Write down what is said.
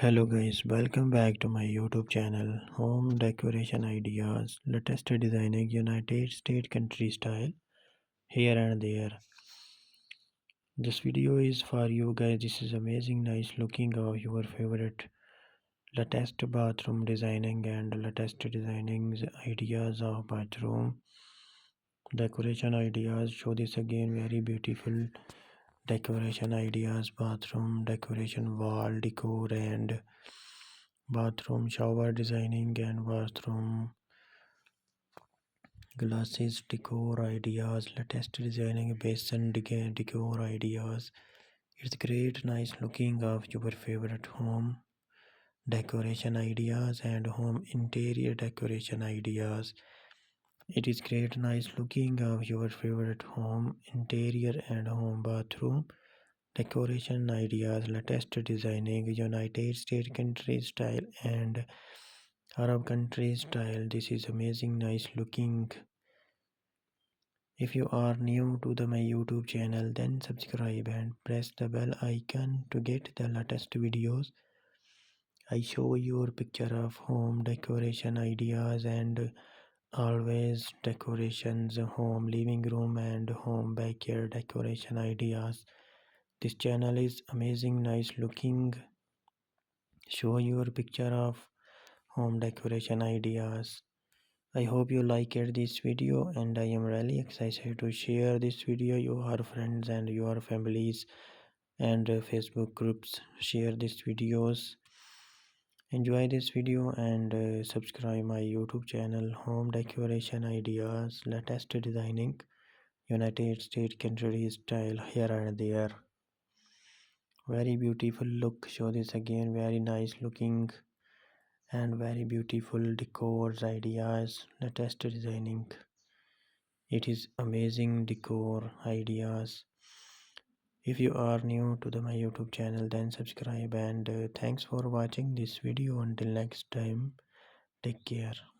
Hello guys, welcome back to my YouTube channel Home Decoration Ideas, latest designing United States country style here and there. This video is for you guys. This is amazing nice looking of your favorite latest bathroom designing and latest designing ideas of bathroom decoration ideas. Show this again, very beautiful decoration ideas, bathroom decoration, wall decor and bathroom shower designing and bathroom glasses decor ideas, latest designing basin decor ideas. It's great nice looking of your favorite home decoration ideas and home interior decoration ideas. It is great nice looking of your favorite home interior and home bathroom decoration ideas, latest designing United States country style and Arab country style. This is amazing nice looking. If you are new to my YouTube channel, then subscribe and press the bell icon to get the latest videos. I show your picture of home decoration ideas and always decorations, home living room and home backyard decoration ideas. This channel is amazing nice looking. Show your picture of home decoration ideas. I hope you liked this video and I am really excited to share this video your friends and your families and Facebook groups. Share these videos. Enjoy this video and subscribe my YouTube channel Home Decoration Ideas, latest designing United States country style here and there. Very beautiful look. Show this again, very nice looking and very beautiful decors ideas, latest designing. It is amazing decor ideas. If you are new to my YouTube channel, then subscribe and thanks for watching this video. Until next time, take care.